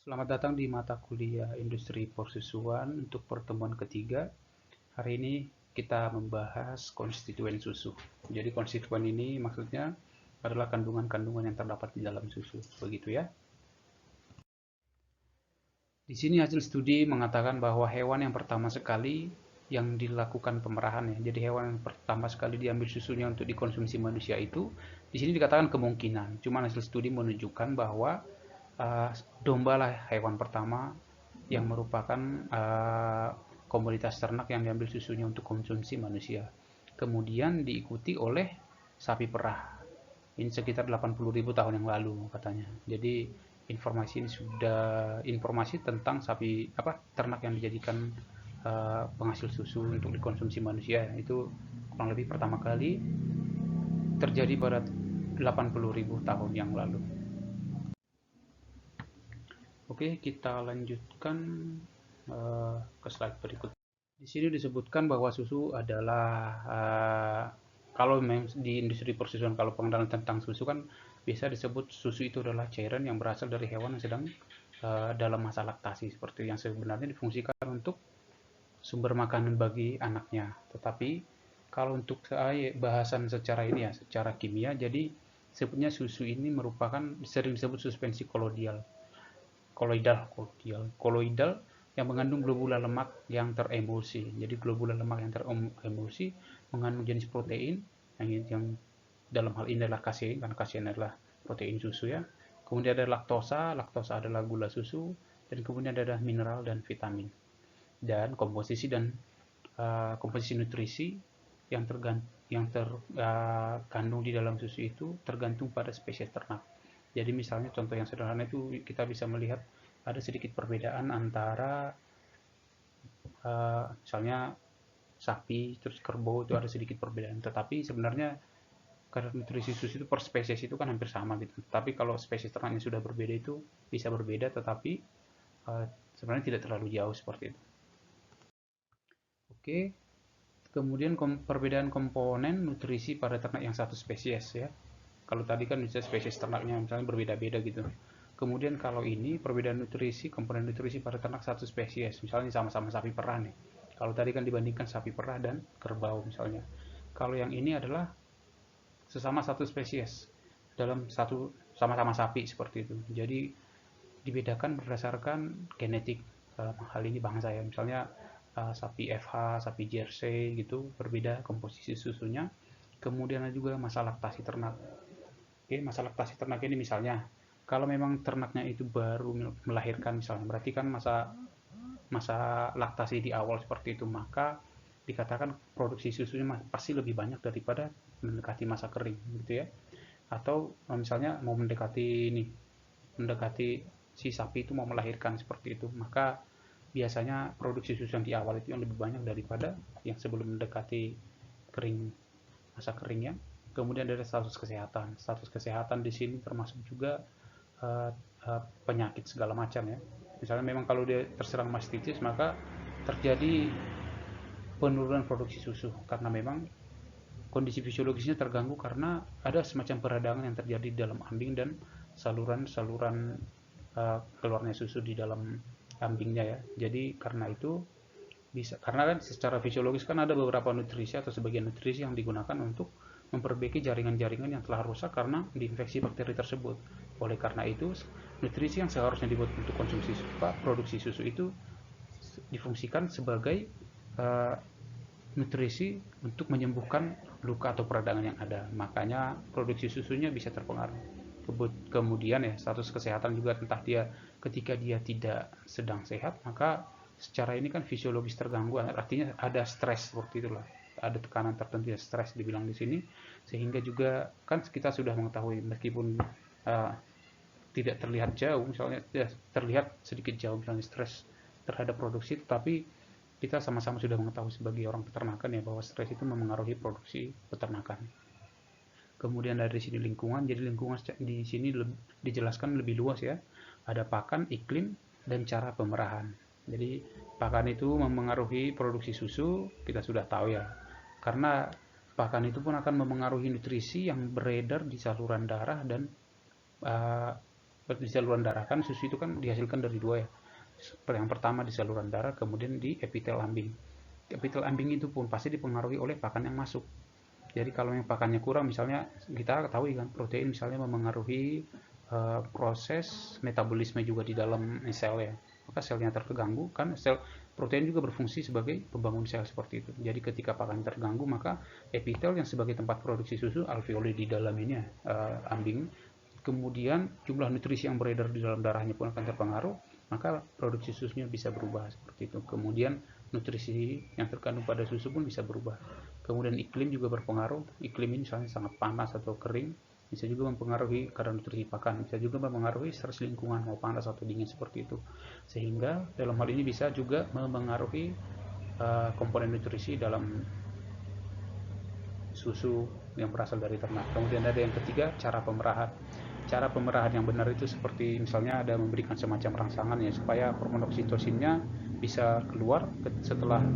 Selamat datang di mata kuliah Industri Persusuan untuk pertemuan ketiga. Hari ini kita membahas konstituen susu. Jadi konstituen ini maksudnya adalah kandungan-kandungan yang terdapat di dalam susu. Begitu ya. Di sini hasil studi mengatakan bahwa hewan yang pertama sekali yang dilakukan pemerahan ya. Jadi hewan yang pertama sekali diambil susunya untuk dikonsumsi manusia itu di sini dikatakan kemungkinan. Cuma hasil studi menunjukkan bahwa uh, domba lah hewan pertama yang merupakan komoditas ternak yang diambil susunya untuk konsumsi manusia. Kemudian diikuti oleh sapi perah. Ini sekitar 80.000 tahun yang lalu katanya. Jadi informasi ini sudah informasi tentang sapi ternak yang dijadikan penghasil susu untuk dikonsumsi manusia itu kurang lebih pertama kali terjadi pada 80.000 tahun yang lalu. Oke, kita lanjutkan ke slide berikut. Di sini disebutkan bahwa susu adalah kalau di industri persusuan, kalau pengenalan tentang susu kan bisa disebut susu itu adalah cairan yang berasal dari hewan yang sedang dalam masa laktasi, seperti yang sebenarnya difungsikan untuk sumber makanan bagi anaknya. Tetapi kalau untuk bahasan secara ini ya, secara kimia, jadi sebetulnya susu ini merupakan sering disebut suspensi koloidal yang mengandung globula lemak yang teremulsi. Jadi globula lemak yang teremulsi mengandung jenis protein yang dalam hal ini adalah kasein, karena kasein adalah protein susu ya. Kemudian ada laktosa adalah gula susu, dan kemudian ada mineral dan vitamin. Dan komposisi nutrisi yang terkandung di dalam susu itu tergantung pada spesies ternak. Jadi misalnya contoh yang sederhana itu kita bisa melihat ada sedikit perbedaan antara misalnya sapi terus kerbau itu ada sedikit perbedaan. Tetapi sebenarnya kadar nutrisi susu itu per spesies itu kan hampir sama gitu. Tapi kalau spesies ternaknya sudah berbeda itu bisa berbeda, tetapi sebenarnya tidak terlalu jauh seperti itu. Oke, kemudian perbedaan komponen nutrisi pada ternak yang satu spesies ya. Kalau tadi kan bisa spesies ternaknya misalnya berbeda-beda gitu. Kemudian kalau ini perbedaan nutrisi, komponen nutrisi pada ternak satu spesies, misalnya sama-sama sapi perah nih. Kalau tadi kan dibandingkan sapi perah dan kerbau misalnya. Kalau yang ini adalah sesama satu spesies dalam satu sama-sama sapi seperti itu. Jadi dibedakan berdasarkan genetik, dalam hal ini bangsa ya. Misalnya sapi FH, sapi Jersey gitu berbeda komposisi susunya. Kemudian ada juga masa laktasi ternak. Oke, masa laktasi ternak ini misalnya kalau memang ternaknya itu baru melahirkan misalnya, berarti kan masa masa laktasi di awal seperti itu, maka dikatakan produksi susunya pasti lebih banyak daripada mendekati masa kering gitu ya. Atau misalnya mau mendekati si sapi itu mau melahirkan seperti itu, maka biasanya produksi susu yang di awal itu yang lebih banyak daripada yang sebelum mendekati kering, masa keringnya. Kemudian ada status kesehatan. Status kesehatan di sini termasuk juga penyakit segala macam ya. Misalnya memang kalau dia terserang mastitis maka terjadi penurunan produksi susu karena memang kondisi fisiologisnya terganggu karena ada semacam peradangan yang terjadi di dalam ambing dan saluran-saluran keluarnya susu di dalam ambingnya ya. Jadi karena itu karena kan secara fisiologis kan ada beberapa nutrisi atau sebagian nutrisi yang digunakan untuk memperbaiki jaringan-jaringan yang telah rusak karena diinfeksi bakteri tersebut. Oleh karena itu, nutrisi yang seharusnya dibuat untuk konsumsi produksi susu itu difungsikan sebagai uh, nutrisi untuk menyembuhkan luka atau peradangan yang ada. Makanya produksi susunya bisa terpengaruh. Kemudian ya status kesehatan juga, entah dia ketika dia tidak sedang sehat, maka secara ini kan fisiologis terganggu, artinya ada stres seperti itulah, ada tekanan tertentu ya, stres dibilang di sini, sehingga juga kan kita sudah mengetahui meskipun uh, tidak terlihat jauh, misalnya ya, terlihat sedikit jauh misalnya stres terhadap produksi, tetapi kita sama-sama sudah mengetahui sebagai orang peternakan ya bahwa stres itu memengaruhi produksi peternakan. Kemudian dari sini lingkungan, jadi lingkungan di sini dijelaskan lebih luas ya. Ada pakan, iklim, dan cara pemerahan. Jadi pakan itu memengaruhi produksi susu, kita sudah tahu ya. Karena pakan itu pun akan memengaruhi nutrisi yang beredar di saluran darah dan uh, di saluran darah. Kan susu itu kan dihasilkan dari dua ya. Yang pertama di saluran darah, kemudian di epitel ambing. Epitel ambing itu pun pasti dipengaruhi oleh pakan yang masuk. Jadi kalau yang pakannya kurang, misalnya kita ketahui kan protein misalnya memengaruhi proses metabolisme juga di dalam sel ya. Maka selnya terganggu kan, sel protein juga berfungsi sebagai pembangun sel seperti itu. Jadi ketika pakan terganggu, maka epitel yang sebagai tempat produksi susu, alveoli di dalam ini ambing, kemudian jumlah nutrisi yang beredar di dalam darahnya pun akan terpengaruh, maka produksi susunya bisa berubah seperti itu. Kemudian nutrisi yang terkandung pada susu pun bisa berubah. Kemudian iklim juga berpengaruh. Iklim ini misalnya sangat panas atau kering, bisa juga mempengaruhi kadar nutrisi pakan, bisa juga mempengaruhi stres lingkungan, mau panas atau dingin seperti itu. Sehingga dalam hal ini bisa juga mempengaruhi komponen nutrisi dalam susu yang berasal dari ternak. Kemudian ada yang ketiga, cara pemerahan. Cara pemerahan yang benar itu seperti misalnya ada memberikan semacam rangsangan ya, supaya hormon oksitosinnya bisa keluar setelah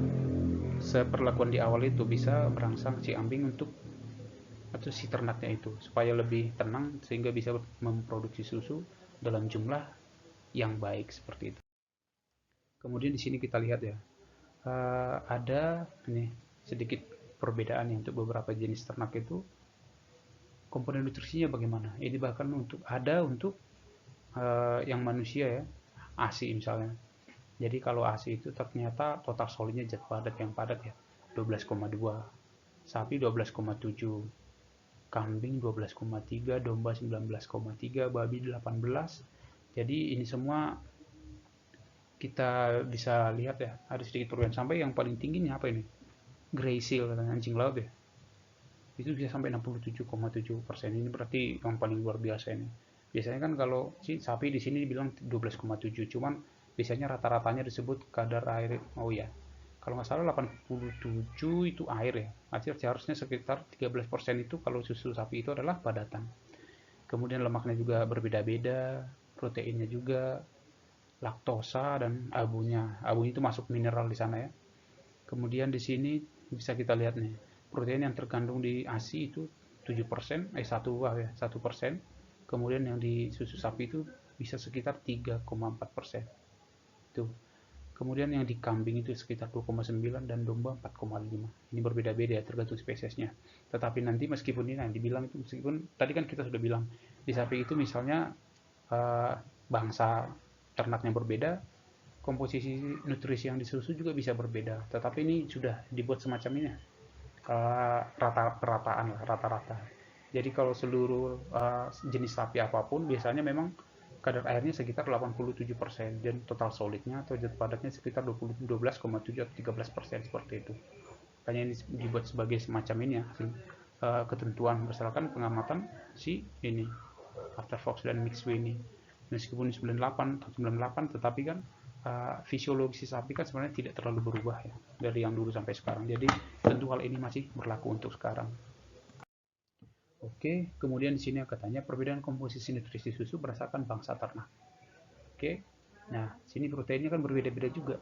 seperlakuan di awal itu, bisa merangsang si ambing untuk atau si ternaknya itu supaya lebih tenang sehingga bisa memproduksi susu dalam jumlah yang baik seperti itu. Kemudian di sini kita lihat ya, ada ini sedikit perbedaan ya untuk beberapa jenis ternak itu komponen nutrisinya bagaimana. Ini bahkan untuk yang manusia ya, ASI misalnya. Jadi kalau ASI itu ternyata total solidnya zat padat yang padat ya, 12,2, sapi 12,7, kambing 12,3, domba 19,3, babi 18. Jadi ini semua kita bisa lihat ya, ada sedikit perubahan. Sampai yang paling tingginya apa ini? Grey seal, anjing laut ya. Itu bisa sampai 67,7%. Ini berarti yang paling luar biasa ini. Biasanya kan kalau si sapi di sini dibilang 12,7, cuman biasanya rata-ratanya disebut kadar air. Oh ya, kalau nggak salah 87 itu air ya. Artinya harusnya sekitar 13% itu kalau susu sapi itu adalah padatan. Kemudian lemaknya juga berbeda-beda, proteinnya juga, laktosa dan abunya. Abunya itu masuk mineral di sana ya. Kemudian di sini bisa kita lihat nih, protein yang terkandung di ASI itu 7%, 1%. Kemudian yang di susu sapi itu bisa sekitar 3,4%. Itu. Kemudian yang di kambing itu sekitar 2,9 dan domba 4,5. Ini berbeda-beda ya tergantung spesiesnya. Tetapi nanti meskipun ini yang dibilang itu, meskipun tadi kan kita sudah bilang di sapi itu misalnya bangsa ternaknya berbeda, komposisi nutrisi yang disusu juga bisa berbeda. Tetapi ini sudah dibuat semacam ini rata-rata. Jadi kalau seluruh jenis sapi apapun biasanya memang kadar airnya sekitar 87% dan total solidnya atau zat padatnya sekitar 12,7 atau 13% seperti itu. Makanya ini dibuat sebagai semacam ini ya, ketentuan berdasarkan pengamatan si ini After Fox dan Mixway ini. Meskipun 98 atau 98, tetapi kan fisiologi sapi kan sebenarnya tidak terlalu berubah ya dari yang dulu sampai sekarang. Jadi tentu hal ini masih berlaku untuk sekarang. Oke, kemudian di sini katanya perbedaan komposisi nutrisi susu berdasarkan bangsa ternak. Oke, nah sini proteinnya kan berbeda-beda juga.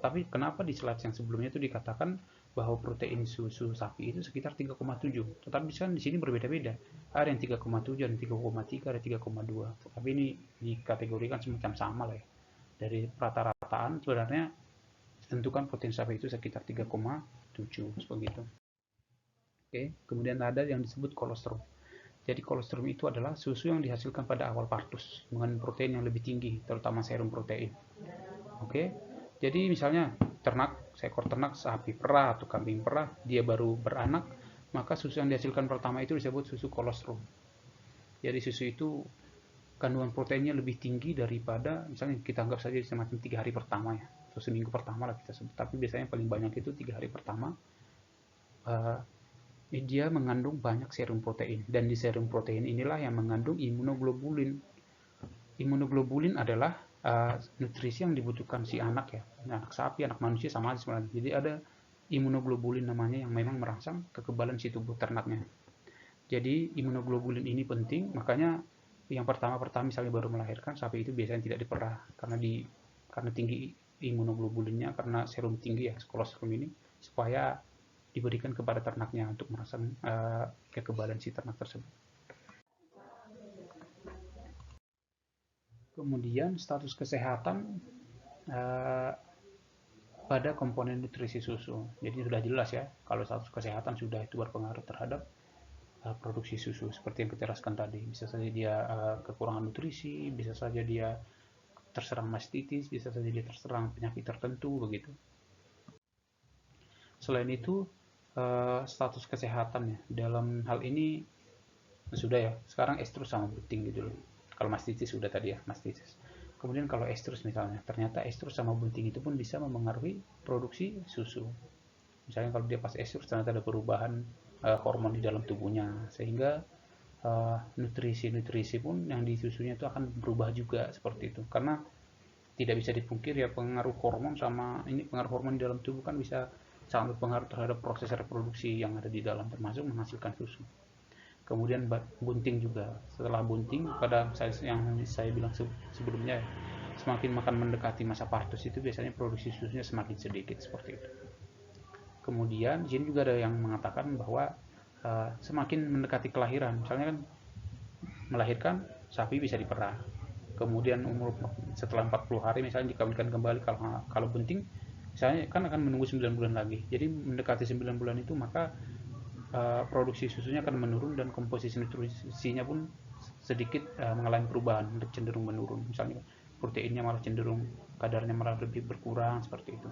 Tapi kenapa di slide yang sebelumnya itu dikatakan bahwa protein susu sapi itu sekitar 3,7, tetapi di sini berbeda-beda. Ada yang 3,7, ada yang 3,3, ada 3,2. Tapi ini dikategorikan semacam sama lah ya. Dari rata-rataan sebenarnya tentukan protein sapi itu sekitar 3,7 begitu. Oke, kemudian ada yang disebut kolostrum. Jadi kolostrum itu adalah susu yang dihasilkan pada awal partus dengan protein yang lebih tinggi, terutama serum protein. Oke, jadi misalnya seekor ternak sapi perah atau kambing perah, dia baru beranak, maka susu yang dihasilkan pertama itu disebut susu kolostrum. Jadi susu itu kandungan proteinnya lebih tinggi daripada misalnya kita anggap saja semacam 3 hari pertama ya, atau seminggu pertama lah kita sebut. Tapi biasanya paling banyak itu 3 hari pertama. Dia mengandung banyak serum protein, dan di serum protein inilah yang mengandung imunoglobulin. Imunoglobulin adalah nutrisi yang dibutuhkan si anak ya, anak sapi, anak manusia sama aja sebenarnya. Jadi ada imunoglobulin namanya yang memang merangsang kekebalan si tubuh ternaknya. Jadi imunoglobulin ini penting, makanya yang pertama-pertama misalnya baru melahirkan, sapi itu biasanya tidak diperah karena tinggi imunoglobulinnya, karena serum tinggi ya, kolostrum ini, supaya diberikan kepada ternaknya untuk merangsang kekebalan si ternak tersebut. Kemudian status kesehatan pada komponen nutrisi susu. Jadi sudah jelas ya, kalau status kesehatan sudah itu berpengaruh terhadap produksi susu seperti yang kita jelaskan tadi. Bisa saja dia kekurangan nutrisi, bisa saja dia terserang mastitis, bisa saja dia terserang penyakit tertentu begitu. Selain itu status kesehatan ya dalam hal ini sudah ya, sekarang estrus sama bunting gitu loh. Kalau mastitis sudah tadi ya, mastitis. Kemudian kalau estrus misalnya, ternyata estrus sama bunting itu pun bisa memengaruhi produksi susu. Misalnya kalau dia pas estrus ternyata ada perubahan hormon di dalam tubuhnya, sehingga nutrisi-nutrisi pun yang di susunya itu akan berubah juga seperti itu. Karena tidak bisa dipungkir ya, pengaruh hormon sama ini, pengaruh hormon di dalam tubuh kan bisa sangat berpengaruh terhadap proses reproduksi yang ada di dalam, termasuk menghasilkan susu. Kemudian bunting juga, setelah bunting pada yang saya bilang sebelumnya, semakin makan mendekati masa partus itu biasanya produksi susunya semakin sedikit seperti itu. Kemudian di sini juga ada yang mengatakan bahwa semakin mendekati kelahiran, misalnya kan melahirkan sapi bisa diperah, kemudian umur setelah 40 hari misalnya dikawinkan kembali, kalau bunting misalnya kan akan menunggu 9 bulan lagi. Jadi mendekati 9 bulan itu maka produksi susunya akan menurun dan komposisi nutrisinya pun sedikit mengalami perubahan, cenderung menurun. Misalnya proteinnya malah cenderung kadarnya malah lebih berkurang seperti itu.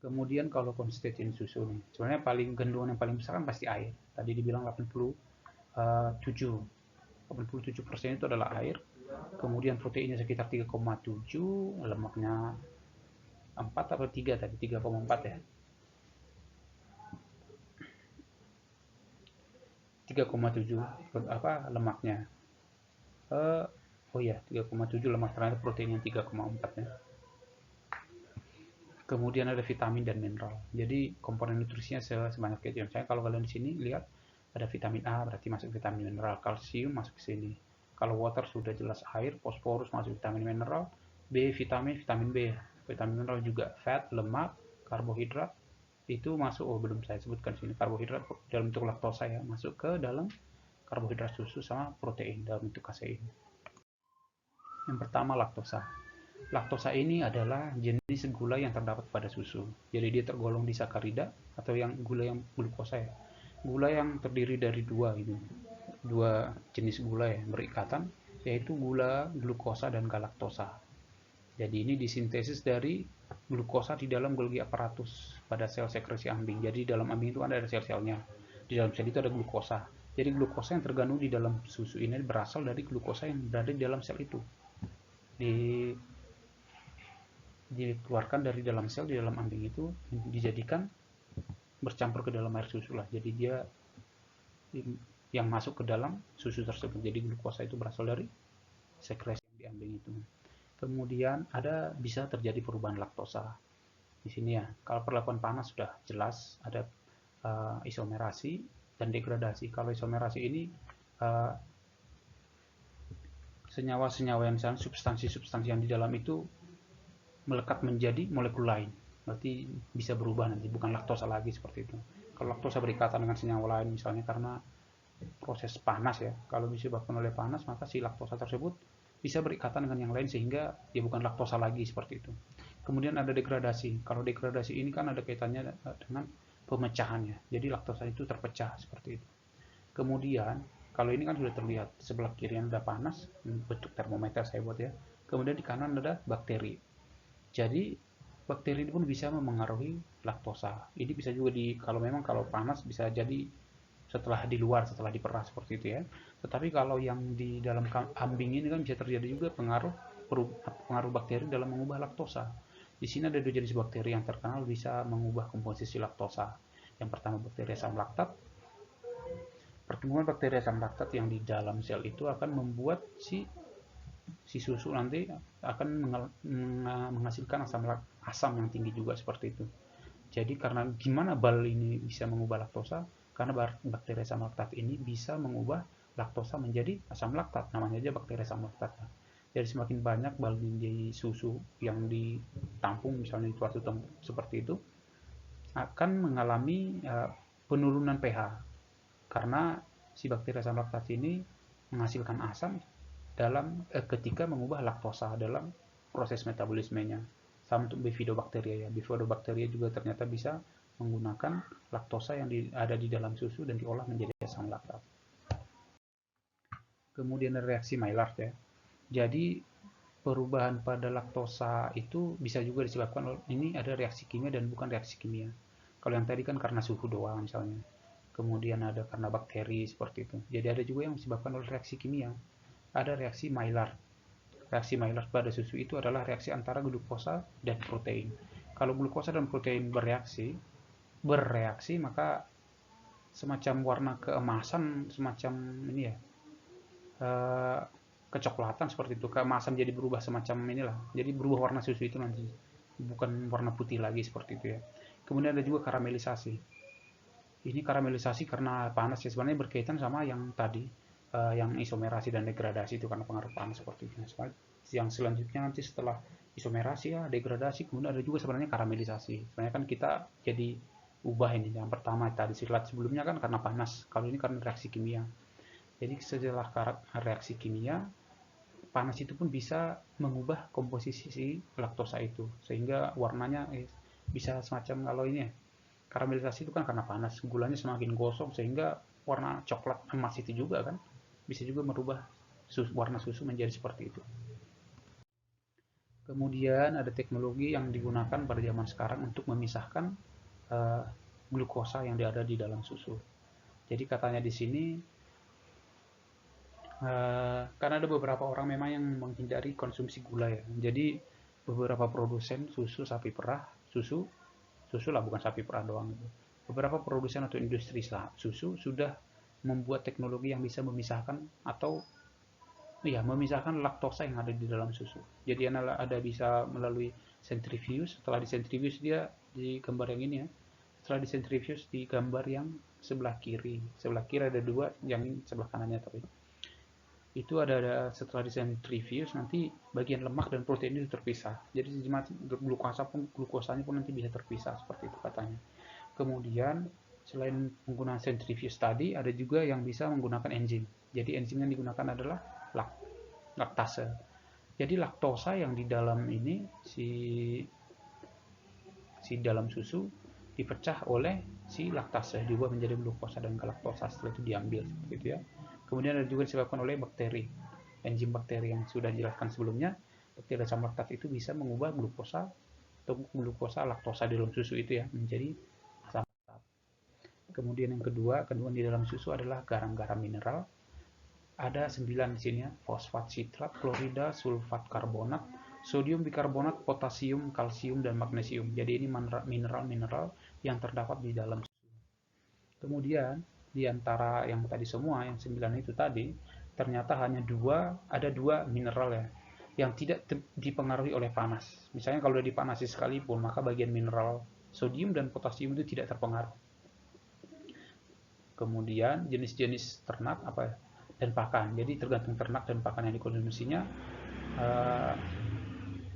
Kemudian kalau konstituen susu nih, sebenarnya paling kandungan yang paling besar kan pasti air. Tadi dibilang 87% itu adalah air. Kemudian proteinnya sekitar 3,7, lemaknya 4 atau 3 tadi, 3,4 ya. 3,7 lemaknya. Oh iya, 3,7 lemak, ternyata proteinnya 3,4 ya. Kemudian ada vitamin dan mineral. Jadi komponen nutrisinya sebanyak itu. Misalnya kalau kalian di sini lihat ada vitamin A, berarti masuk vitamin mineral. Kalsium masuk ke sini. Kalau water sudah jelas air, fosforus masuk vitamin mineral, B vitamin B, vitamin mineral juga fat, lemak, karbohidrat itu masuk. Oh belum saya sebutkan sini, karbohidrat dalam bentuk laktosa ya, masuk ke dalam karbohidrat susu, sama protein dalam bentuk kasein. Yang pertama laktosa. Laktosa ini adalah jenis gula yang terdapat pada susu. Jadi dia tergolong di sakarida atau yang gula yang glukosa ya. Gula yang terdiri dari dua jenis gula ya berikatan, yaitu gula glukosa dan galaktosa. Jadi ini disintesis dari glukosa di dalam Golgi apparatus pada sel sekresi ambing. Jadi dalam ambing itu ada sel-selnya. Di dalam sel itu ada glukosa. Jadi glukosa yang terkandung di dalam susu ini berasal dari glukosa yang berada di dalam sel itu. Dikeluarkan dari dalam sel, di dalam ambing itu dijadikan bercampur ke dalam air susu lah. Jadi dia yang masuk ke dalam susu tersebut. Jadi glukosa itu berasal dari sekresi yang di ambing itu. Kemudian bisa terjadi perubahan laktosa. Di sini ya, kalau perlakuan panas sudah jelas ada isomerasi dan degradasi. Kalau isomerasi ini senyawa-senyawa yang misalnya substansi-substansi yang di dalam itu melekat menjadi molekul lain, berarti bisa berubah nanti, bukan laktosa lagi seperti itu. Kalau laktosa berikatan dengan senyawa lain misalnya karena proses panas ya, kalau disebabkan oleh panas maka si laktosa tersebut bisa berikatan dengan yang lain sehingga dia bukan laktosa lagi seperti itu. Kemudian ada degradasi. Kalau degradasi ini kan ada kaitannya dengan pemecahannya, jadi laktosa itu terpecah seperti itu. Kemudian kalau ini kan sudah terlihat, sebelah kiri yang ada panas, bentuk termometer saya buat ya, kemudian di kanan ada bakteri. Jadi bakteri ini pun bisa memengaruhi laktosa. Ini bisa juga kalau panas bisa jadi setelah di luar, setelah diperah seperti itu ya. Tetapi kalau yang di dalam ambing ini kan bisa terjadi juga pengaruh bakteri dalam mengubah laktosa. Di sini ada dua jenis bakteri yang terkenal bisa mengubah komposisi laktosa. Yang pertama bakteri asam laktat. Pertemuan bakteri asam laktat yang di dalam sel itu akan membuat si susu nanti akan menghasilkan asam yang tinggi juga seperti itu. Jadi karena gimana bal ini bisa mengubah laktosa? Karena bakteri asam laktat ini bisa mengubah laktosa menjadi asam laktat. Namanya aja bakteri asam laktat. Jadi semakin banyak bal di susu yang ditampung misalnya di suatu tempat seperti itu akan mengalami penurunan pH karena si bakteri asam laktat ini menghasilkan asam dalam ketika mengubah laktosa dalam proses metabolismenya. Sama untuk bifidobakteria ya. Bifidobakteria juga ternyata bisa menggunakan laktosa yang ada di dalam susu dan diolah menjadi asam laktat. Kemudian reaksi Maillard ya. Jadi perubahan pada laktosa itu bisa juga disebabkan oleh ini ada reaksi kimia dan bukan reaksi kimia. Kalau yang tadi kan karena suhu doang misalnya. Kemudian ada karena bakteri seperti itu. Jadi ada juga yang disebabkan oleh reaksi kimia. Ada reaksi Maillard. Reaksi Maillard pada susu itu adalah reaksi antara glukosa dan protein. Kalau glukosa dan protein bereaksi maka semacam warna keemasan, semacam ini ya, kecoklatan seperti itu. Keemasan jadi berubah semacam inilah. Jadi berubah warna susu itu nanti, bukan warna putih lagi seperti itu ya. Kemudian ada juga karamelisasi. Ini karamelisasi karena panas ya, sebenarnya berkaitan sama yang tadi, yang isomerasi dan degradasi itu karena pengaruh panas seperti itu. Yang selanjutnya nanti setelah isomerasi ya, degradasi, kemudian ada juga sebenarnya karamelisasi. Sebenarnya kan kita jadi ubah ini. Yang pertama tadi slide sebelumnya kan karena panas, kalau ini karena reaksi kimia. Jadi setelah reaksi kimia, panas itu pun bisa mengubah komposisi si laktosa itu, sehingga warnanya bisa semacam, kalau ini ya, karamelisasi itu kan karena panas, gulanya semakin gosong sehingga warna coklat emas itu juga kan bisa juga merubah warna susu menjadi seperti itu. Kemudian ada teknologi yang digunakan pada zaman sekarang untuk memisahkan glukosa yang ada di dalam susu. Jadi katanya di sini karena ada beberapa orang memang yang menghindari konsumsi gula ya. Jadi beberapa produsen susu sapi perah, susu lah bukan sapi perah doang. Beberapa produsen atau industri susu sudah membuat teknologi yang bisa memisahkan atau memisahkan laktosa yang ada di dalam susu. Jadi ada bisa melalui centrifuge. Setelah disentrifuge dia di gambar yang ini ya. Setelah disentrifuge di gambar yang sebelah kiri. Sebelah kiri ada dua, yang sebelah kanannya tapi. Itu ada setelah disentrifuge nanti bagian lemak dan protein itu terpisah. Jadi glukosanya pun nanti bisa terpisah seperti itu katanya. Kemudian selain menggunakan centrifuge tadi, ada juga yang bisa menggunakan enzim. Jadi enzim yang digunakan adalah laktase. Jadi laktosa yang di dalam ini si dalam susu dipecah oleh si laktase, diubah menjadi glukosa dan galaktosa setelah itu diambil seperti itu ya. Kemudian ada juga disebabkan oleh bakteri. Enzim bakteri yang sudah dijelaskan sebelumnya, bakteri asam laktat itu bisa mengubah glukosa atau glukosa laktosa di dalam susu itu ya menjadi asam laktat. Kemudian yang kedua, kandungan di dalam susu adalah garam-garam mineral. Ada 9 di sini ya, fosfat sitrat, klorida, sulfat karbonat, sodium bikarbonat, potasium, kalsium, dan magnesium. Jadi ini mineral-mineral yang terdapat di dalam susu. Kemudian di antara yang tadi semua, yang 9 itu tadi, ternyata ada dua mineral ya, yang tidak dipengaruhi oleh panas. Misalnya kalau udah dipanasi sekalipun, maka bagian mineral sodium dan potasium itu tidak terpengaruh. Kemudian jenis-jenis ternak dan pakan. Jadi tergantung ternak dan pakan yang dikonsumsinya,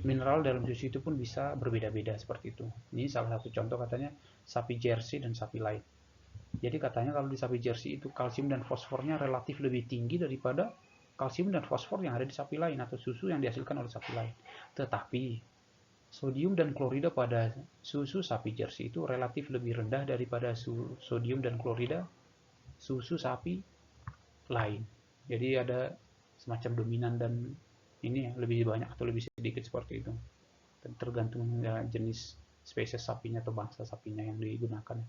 mineral dalam susu itu pun bisa berbeda-beda seperti itu. Ini salah satu contoh katanya sapi Jersey dan sapi lain. Jadi katanya kalau di sapi Jersey itu kalsium dan fosfornya relatif lebih tinggi daripada kalsium dan fosfor yang ada di sapi lain atau susu yang dihasilkan oleh sapi lain. Tetapi sodium dan klorida pada susu sapi Jersey itu relatif lebih rendah daripada sodium dan klorida susu sapi lain. Jadi ada semacam dominan dan ini ya, lebih banyak atau lebih sedikit seperti itu. Tergantung ya, jenis spesies sapinya atau bangsa sapinya yang digunakan.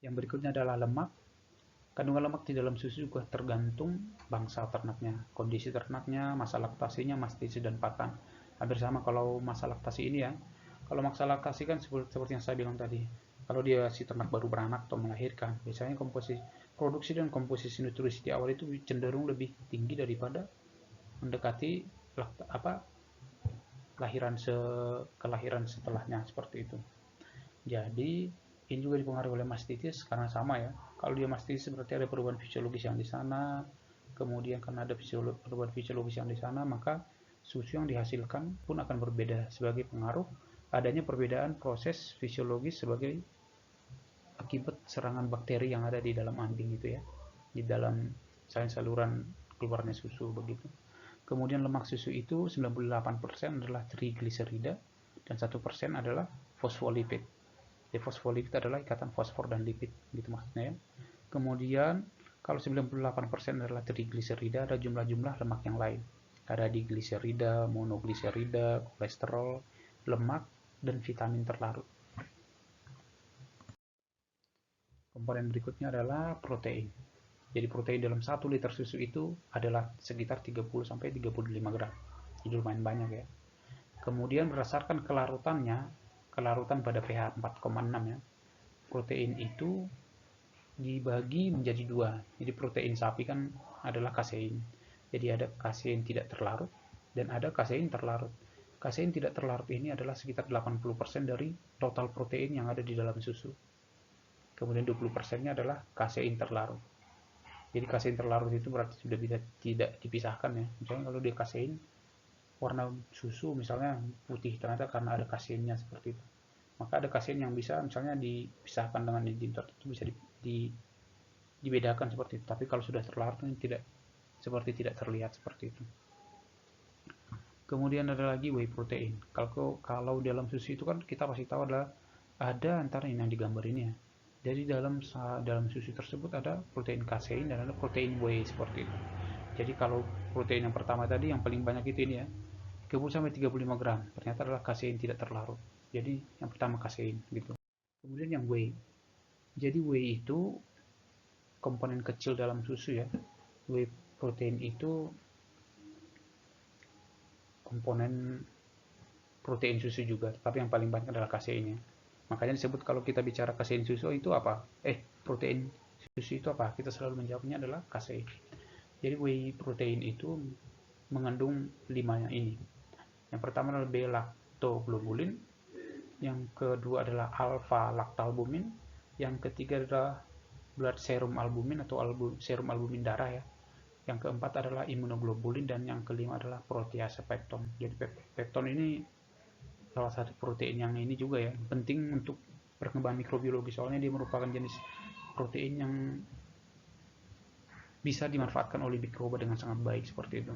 Yang berikutnya adalah lemak. Kandungan lemak di dalam susu juga tergantung bangsa ternaknya, kondisi ternaknya, masa laktasinya, mastisi dan pakan. Hampir sama kalau masa laktasi ini ya. Kalau masa laktasi kan seperti yang saya bilang tadi. Kalau dia si ternak baru beranak atau melahirkan, biasanya produksi dan komposisi nutrisi di awal itu cenderung lebih tinggi daripada mendekati kelahiran setelahnya seperti itu. Jadi ini juga dipengaruhi oleh mastitis karena sama ya. Kalau dia mastitis berarti ada perubahan fisiologis yang di sana. Kemudian karena ada perubahan fisiologis yang di sana, maka susu yang dihasilkan pun akan berbeda sebagai pengaruh adanya perbedaan proses fisiologis sebagai akibat serangan bakteri yang ada di dalam ambing itu ya, di dalam saluran keluarnya susu begitu. Kemudian lemak susu itu 98% adalah trigliserida dan 1% adalah fosfolipid. Jadi fosfolipid adalah ikatan fosfor dan lipid gitu maksudnya ya. Kemudian kalau 98% adalah trigliserida, ada jumlah-jumlah lemak yang lain. Ada digliserida, monogliserida, kolesterol, lemak, dan vitamin terlarut. Komponen berikutnya adalah protein. Jadi protein dalam 1 liter susu itu adalah sekitar 30-35 gram. Jadi lumayan banyak ya. Kemudian berdasarkan kelarutannya, kelarutan pada pH 4,6 ya, protein itu dibagi menjadi dua. Jadi protein sapi kan adalah kasein. Jadi ada kasein tidak terlarut dan ada kasein terlarut. Kasein tidak terlarut ini adalah sekitar 80% dari total protein yang ada di dalam susu. Kemudian 20%-nya adalah kasein terlarut. Jadi kasein terlarut itu berarti sudah tidak dipisahkan ya. Misalnya kalau dia kasein warna susu misalnya putih, ternyata karena ada kaseinnya seperti itu. Maka ada kasein yang bisa misalnya dipisahkan dengan enzim tertentu, bisa dibedakan seperti itu. Tapi kalau sudah terlarut tidak terlihat seperti itu. Kemudian ada lagi whey protein. Kalau dalam susu itu kan kita pasti tahu ada antara ini yang digambar ini ya. Jadi dalam susu tersebut ada protein kasein dan ada protein whey seperti itu. Jadi kalau protein yang pertama tadi yang paling banyak itu ini ya, 30-35 gram, ternyata adalah kasein tidak terlarut. Jadi yang pertama kasein gitu. Kemudian yang whey. Jadi whey itu komponen kecil dalam susu ya. Whey protein itu komponen protein susu juga, tapi yang paling banyak adalah kaseinnya. Makanya disebut kalau kita bicara kasein susu itu apa? Protein susu itu apa? Kita selalu menjawabnya adalah kasein. Jadi whey protein itu mengandung 5 ini. Yang pertama adalah beta-lactoglobulin, yang kedua adalah alfa-lactalbumin, yang ketiga adalah blood serum albumin atau serum albumin darah ya. Yang keempat adalah immunoglobulin dan yang kelima adalah protease pepton. Jadi pepton ini salah satu protein yang ini juga ya, penting untuk perkembangan mikrobiologi, soalnya dia merupakan jenis protein yang bisa dimanfaatkan oleh mikroba dengan sangat baik seperti itu.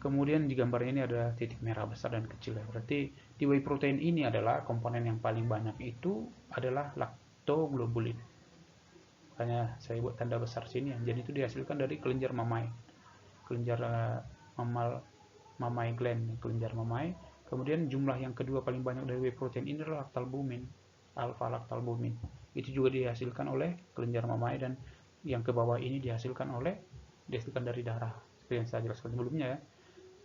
Kemudian di gambarnya ini ada titik merah besar dan kecil ya. Berarti di whey protein ini adalah komponen yang paling banyak itu adalah lactoglobulin. Makanya saya buat tanda besar sini ya. Jadi itu dihasilkan dari kelenjar mamai. Kelenjar mamai gland, kelenjar mamai. Kemudian jumlah yang kedua paling banyak dari whey protein ini adalah lactalbumin, alfa-lactalbumin. Itu juga dihasilkan oleh kelenjar mamai dan yang ke bawah ini dihasilkan dari darah. Seperti yang saya jelaskan sebelumnya ya.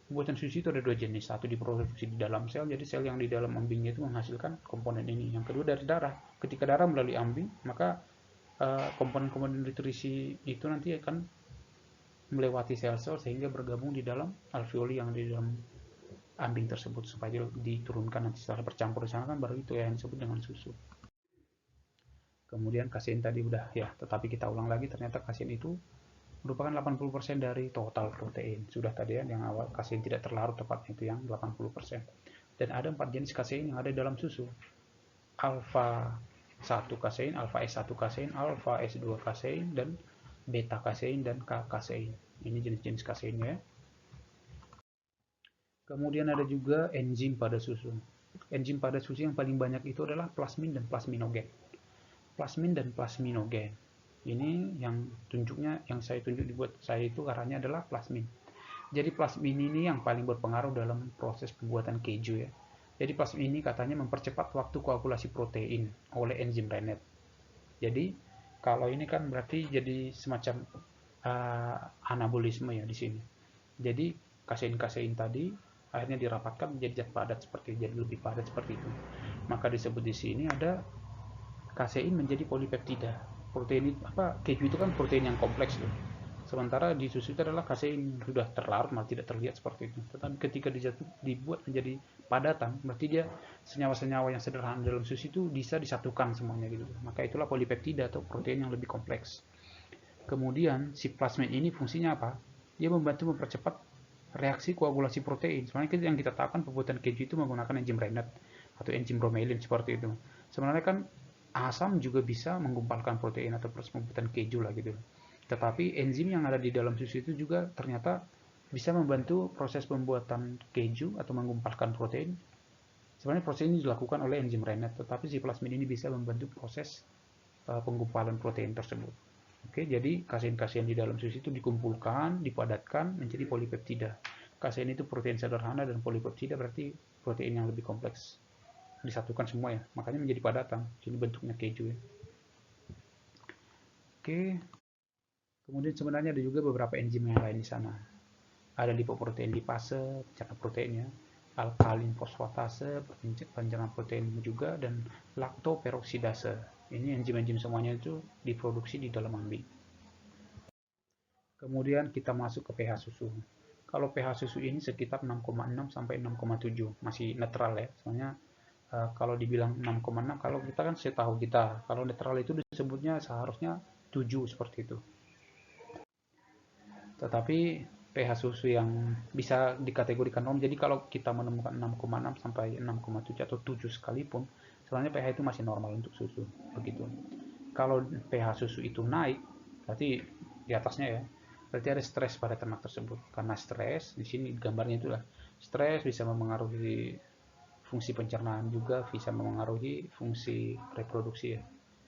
Pembuatan susu itu ada dua jenis, satu diproduksi di dalam sel, jadi sel yang di dalam ambingnya itu menghasilkan komponen ini. Yang kedua dari darah, ketika darah melalui ambing, maka komponen-komponen nutrisi itu nanti akan melewati sel-sel sehingga bergabung di dalam alveoli yang di dalam ambing tersebut supaya diturunkan nanti setelah bercampur di sana kan baru itu ya yang disebut dengan susu. Kemudian kasein tadi udah ya, tetapi kita ulang lagi, ternyata kasein itu merupakan 80% dari total protein. Sudah tadi ya yang awal kasein tidak terlarut tepatnya itu yang 80%. Dan ada 4 jenis kasein yang ada dalam susu. Alpha 1 kasein, alpha S1 kasein, alpha S2 kasein, dan beta kasein dan K kasein. Ini jenis-jenis kaseinnya ya. Kemudian ada juga enzim pada susu. Enzim pada susu yang paling banyak itu adalah plasmin dan plasminogen. Plasmin dan plasminogen. Ini yang saya tunjuk dibuat saya itu arahnya adalah plasmin. Jadi plasmin ini yang paling berpengaruh dalam proses pembuatan keju ya. Jadi plasmin ini katanya mempercepat waktu koagulasi protein oleh enzim Rennet. Jadi kalau ini kan berarti jadi semacam anabolisme ya di sini. Jadi kasein-kasein tadi akhirnya dirapatkan menjadi zat padat jadi lebih padat seperti itu. Maka disebut di sini ada kasein menjadi polipeptida. Protein keju itu kan protein yang kompleks tuh. Sementara di susu itu adalah kasein sudah terlarut malah tidak terlihat seperti itu. Tetapi ketika dibuat menjadi padatan, berarti dia senyawa-senyawa yang sederhana dalam susu itu bisa disatukan semuanya gitu. Maka itulah polipeptida atau protein yang lebih kompleks. Kemudian si plasmin ini fungsinya apa? Dia membantu mempercepat reaksi koagulasi protein. Sebenarnya yang kita tahu kan pembuatan keju itu menggunakan enzim Rennet atau enzim bromelain seperti itu. Sebenarnya kan asam juga bisa menggumpalkan protein atau proses pembuatan keju lah gitu. Tetapi enzim yang ada di dalam susu itu juga ternyata bisa membantu proses pembuatan keju atau menggumpalkan protein. Sebenarnya proses ini dilakukan oleh enzim Rennet, tetapi si plasmid ini bisa membantu proses penggumpalan protein tersebut. Oke, jadi kasein-kasein di dalam susu itu dikumpulkan, dipadatkan menjadi polipeptida. Kasein itu protein sederhana dan polipeptida berarti protein yang lebih kompleks. Disatukan semua ya, makanya menjadi padatan. Jadi bentuknya keju ya. Oke, kemudian sebenarnya ada juga beberapa enzim yang lain di sana. Ada lipoprotein lipase, pencerna proteinnya, alkalin fosfatase, pencerna protein juga, dan laktoperoksidase. Ini enzim-enzim semuanya itu diproduksi di dalam ambi. Kemudian kita masuk ke pH susu. Kalau pH susu ini sekitar 6,6 sampai 6,7, masih netral ya. Soalnya kalau dibilang 6,6, kalau kita kan setahu kita, kalau netral itu disebutnya seharusnya 7 seperti itu. Tetapi pH susu yang bisa dikategorikan normal. Jadi kalau kita menemukan 6,6 sampai 6,7 atau 7 sekalipun, sebenarnya pH itu masih normal untuk susu. Begitu. Kalau pH susu itu naik, berarti di atasnya ya, berarti ada stres pada ternak tersebut. Karena stres, di sini gambarnya itulah, stres bisa memengaruhi fungsi pencernaan juga, bisa memengaruhi fungsi reproduksi ya.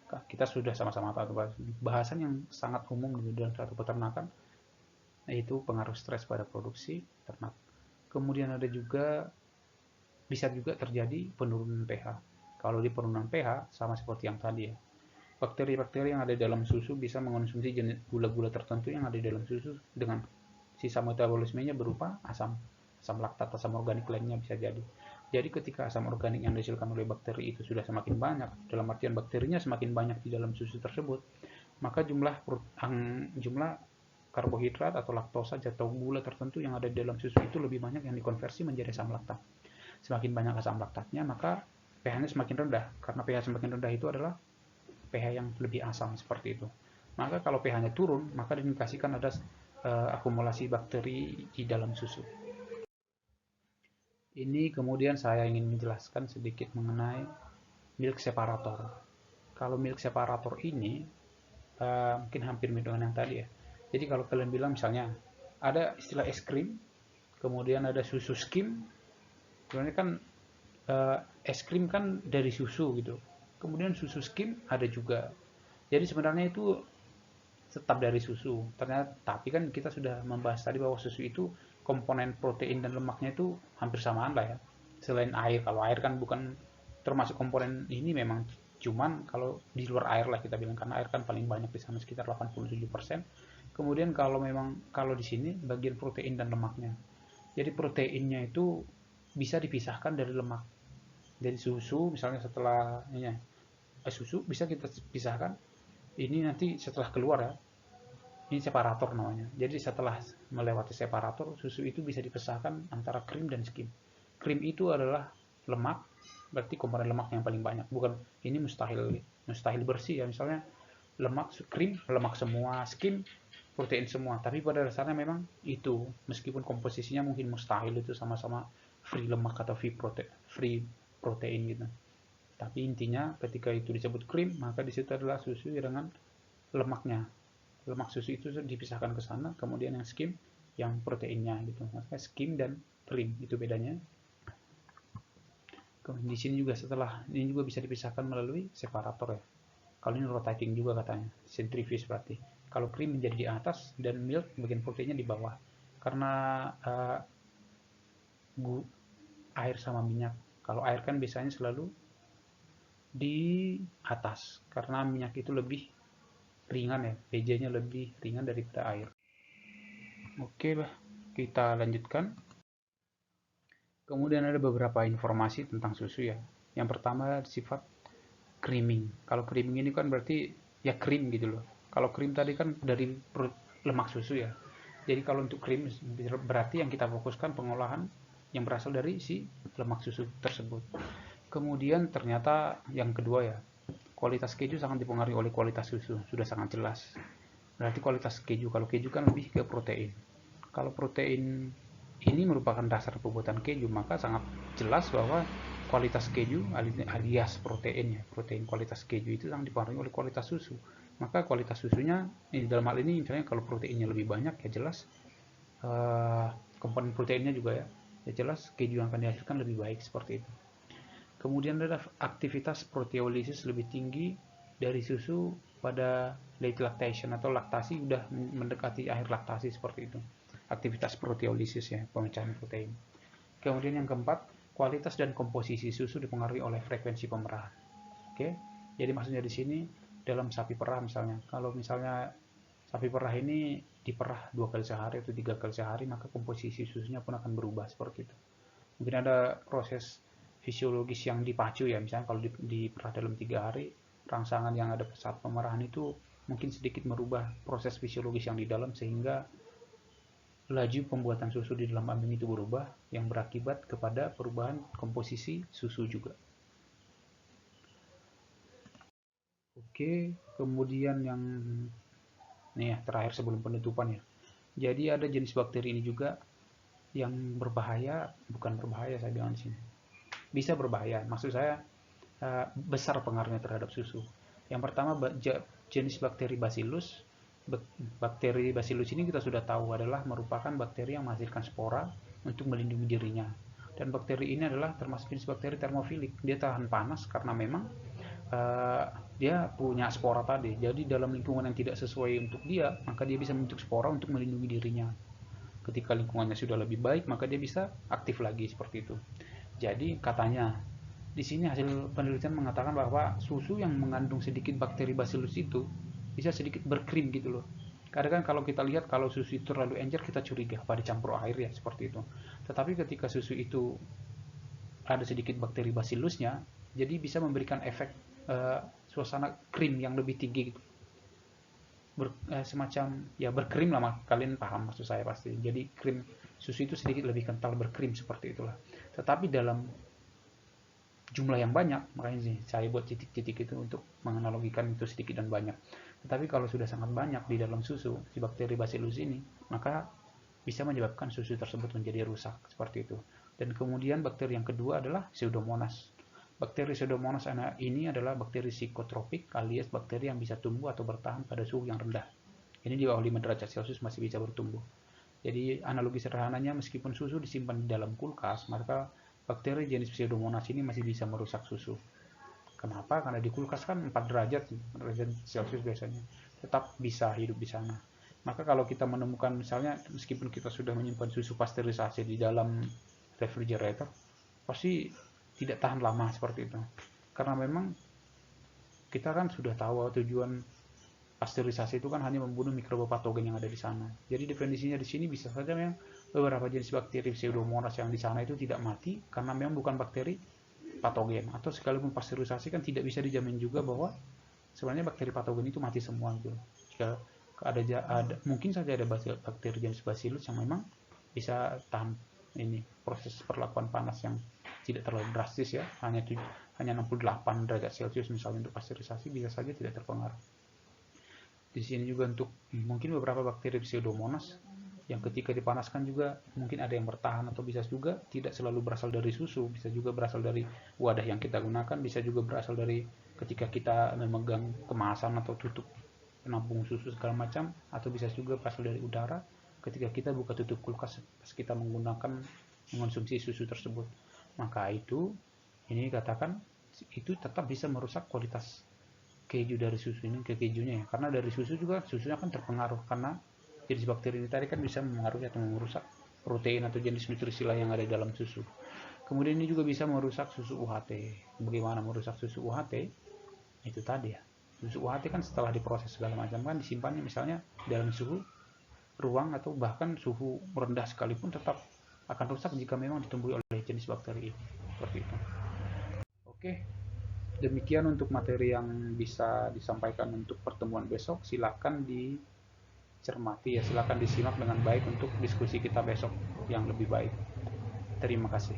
Kita sudah sama-sama tahu bahasan yang sangat umum di dalam satu peternakan, yaitu pengaruh stres pada produksi ternak. Kemudian ada juga bisa juga terjadi penurunan pH. Kalau di penurunan pH sama seperti yang tadi ya. Bakteri-bakteri yang ada di dalam susu bisa mengonsumsi jenis gula-gula tertentu yang ada di dalam susu dengan sisa metabolismenya berupa asam laktat, asam organik lainnya bisa jadi. Jadi ketika asam organik yang dihasilkan oleh bakteri itu sudah semakin banyak, dalam artian bakterinya semakin banyak di dalam susu tersebut, maka jumlah karbohidrat atau laktosa atau gula tertentu yang ada di dalam susu itu lebih banyak yang dikonversi menjadi asam laktat. Semakin banyak asam laktatnya, maka pH-nya semakin rendah. Karena pH semakin rendah itu adalah pH yang lebih asam seperti itu. Maka kalau pH-nya turun, maka diindikasikan ada akumulasi bakteri di dalam susu. Ini kemudian saya ingin menjelaskan sedikit mengenai milk separator. Kalau milk separator ini mungkin hampir mirip dengan yang tadi ya. Jadi kalau kalian bilang misalnya ada istilah es krim, kemudian ada susu skim, sebenarnya kan es krim kan dari susu gitu. Kemudian susu skim ada juga. Jadi sebenarnya itu tetap dari susu. Ternyata tapi kan kita sudah membahas tadi bahwa susu itu komponen protein dan lemaknya itu hampir samaan lah ya. Selain air, kalau air kan bukan termasuk komponen ini memang cuman kalau di luar air lah kita bilang, karena air kan paling banyak di sana sekitar 87%. Kemudian kalau di sini bagian protein dan lemaknya. Jadi proteinnya itu bisa dipisahkan dari lemak. Dari susu misalnya setelah susu bisa kita pisahkan. Ini nanti setelah keluar ya. Ini separator namanya. Jadi setelah melewati separator, susu itu bisa dipisahkan antara krim dan skim. Krim itu adalah lemak, berarti komponen lemak yang paling banyak. Bukan ini mustahil bersih ya. Misalnya lemak krim, lemak semua, skim protein semua, tapi pada dasarnya memang itu, meskipun komposisinya mungkin mustahil itu sama-sama free lemak atau free protein gitu, tapi intinya ketika itu disebut krim, maka disitu adalah susu dengan lemaknya. Lemak susu itu dipisahkan ke sana, kemudian yang skim yang proteinnya gitu. Makanya skim dan krim itu bedanya. Di sini juga ini juga bisa dipisahkan melalui separator ya. Kalau ini rotating juga katanya, centrifuge berarti. Kalau krim menjadi di atas dan milk bagian proteinnya di bawah. Karena air sama minyak. Kalau air kan biasanya selalu di atas karena minyak itu lebih ringan ya, PJ-nya lebih ringan daripada air. Oke, kita lanjutkan. Kemudian ada beberapa informasi tentang susu ya. Yang pertama sifat creaming. Kalau creaming ini kan berarti ya krim gitu loh. Kalau krim tadi kan dari lemak susu ya. Jadi kalau untuk krim berarti yang kita fokuskan pengolahan yang berasal dari si lemak susu tersebut. Kemudian ternyata yang kedua ya, kualitas keju sangat dipengaruhi oleh kualitas susu, sudah sangat jelas. Berarti kualitas keju, kalau keju kan lebih ke protein. Kalau protein ini merupakan dasar pembuatan keju, maka sangat jelas bahwa kualitas keju alias protein kualitas keju itu sangat dipengaruhi oleh kualitas susu. maka kualitas susunya dalam hal ini misalnya kalau proteinnya lebih banyak ya jelas komponen proteinnya juga ya jelas keju yang akan dihasilkan lebih baik seperti itu. Kemudian ada aktivitas proteolisis lebih tinggi dari susu pada late lactation atau laktasi udah mendekati akhir laktasi seperti itu. Aktivitas proteolisis ya, pemecahan protein. Kemudian yang keempat, kualitas dan komposisi susu dipengaruhi oleh frekuensi pemerahan. Oke. Jadi maksudnya di sini dalam sapi perah misalnya, kalau misalnya sapi perah ini diperah 2 kali sehari atau 3 kali sehari, maka komposisi susunya pun akan berubah seperti itu. Mungkin ada proses fisiologis yang dipacu ya, misalnya kalau diperah dalam 3 hari, rangsangan yang ada saat pemerahan itu mungkin sedikit merubah proses fisiologis yang di dalam sehingga laju pembuatan susu di dalam ambing itu berubah yang berakibat kepada perubahan komposisi susu juga. Oke, kemudian yang nih ya terakhir sebelum penutupan ya. Jadi ada jenis bakteri ini juga yang berbahaya, bukan berbahaya saya bilang di sini. Bisa berbahaya, maksud saya besar pengaruhnya terhadap susu. Yang pertama jenis bakteri Bacillus. Bakteri Bacillus ini kita sudah tahu adalah merupakan bakteri yang menghasilkan spora untuk melindungi dirinya. Dan bakteri ini adalah termasuk jenis bakteri termofilik. Dia tahan panas karena memang dia punya spora tadi. Jadi dalam lingkungan yang tidak sesuai untuk dia, maka dia bisa membentuk spora untuk melindungi dirinya. Ketika lingkungannya sudah lebih baik, maka dia bisa aktif lagi seperti itu. Jadi katanya di sini hasil penelitian mengatakan bahwa susu yang mengandung sedikit bakteri Bacillus itu bisa sedikit berkrim gitu loh. Kadang kan kalau kita lihat kalau susu itu terlalu encer kita curiga pada campur air ya seperti itu. Tetapi ketika susu itu ada sedikit bakteri Bacillusnya, jadi bisa memberikan efek suasana krim yang lebih tinggi gitu. Semacam ya berkrim lah, kalian paham maksud saya pasti. Jadi krim susu itu sedikit lebih kental berkrim seperti itulah. Tetapi dalam jumlah yang banyak, makanya sih saya buat titik-titik itu untuk menganalogikan itu sedikit dan banyak. Tetapi kalau sudah sangat banyak di dalam susu si bakteri Bacillus ini, maka bisa menyebabkan susu tersebut menjadi rusak seperti itu. Dan kemudian bakteri yang kedua adalah Pseudomonas. Bakteri Pseudomonas ini adalah bakteri psikotropik alias bakteri yang bisa tumbuh atau bertahan pada suhu yang rendah. Ini di bawah 5 derajat Celcius masih bisa bertumbuh. Jadi analogi sederhananya meskipun susu disimpan di dalam kulkas, maka bakteri jenis Pseudomonas ini masih bisa merusak susu. Kenapa? Karena di kulkas kan 4 derajat Celcius biasanya. Tetap bisa hidup di sana. Maka kalau kita menemukan misalnya meskipun kita sudah menyimpan susu pasteurisasi di dalam refrigerator, pasti tidak tahan lama seperti itu. Karena memang kita kan sudah tahu tujuan pasteurisasi itu kan hanya membunuh mikroba patogen yang ada di sana. Jadi definisinya di sini bisa saja memang beberapa jenis bakteri Pseudomonas yang di sana itu tidak mati karena memang bukan bakteri patogen. Atau sekalipun pasteurisasi kan tidak bisa dijamin juga bahwa sebenarnya bakteri patogen itu mati semua gitu. Jika ada mungkin saja ada bakteri jenis Bacillus yang memang bisa tahan ini proses perlakuan panas yang tidak terlalu drastis ya, hanya 68 derajat Celcius misalnya untuk pasteurisasi bisa saja tidak terpengaruh. Di sini juga untuk mungkin beberapa bakteri Pseudomonas yang ketika dipanaskan juga mungkin ada yang bertahan atau bisa juga tidak selalu berasal dari susu, bisa juga berasal dari wadah yang kita gunakan, bisa juga berasal dari ketika kita memegang kemasan atau tutup penampung susu segala macam, atau bisa juga berasal dari udara ketika kita buka tutup kulkas pas kita mengonsumsi susu tersebut. Maka itu ini katakan itu tetap bisa merusak kualitas keju dari susu ini ke kejunya ya, karena dari susu juga susunya kan terpengaruh karena jenis bakteri ini tadi kan bisa mempengaruhi atau merusak protein atau jenis nutrisi lain yang ada di dalam susu. Kemudian ini juga bisa merusak susu UHT. Bagaimana merusak susu UHT? Itu tadi ya, susu UHT kan setelah diproses segala macam kan disimpannya misalnya dalam suhu ruang atau bahkan suhu rendah sekalipun tetap akan rusak jika memang ditumbuhi oleh jenis bakteri ini seperti itu. Oke, demikian untuk materi yang bisa disampaikan untuk pertemuan besok. Silakan dicermati ya, silakan disimak dengan baik untuk diskusi kita besok yang lebih baik. Terima kasih.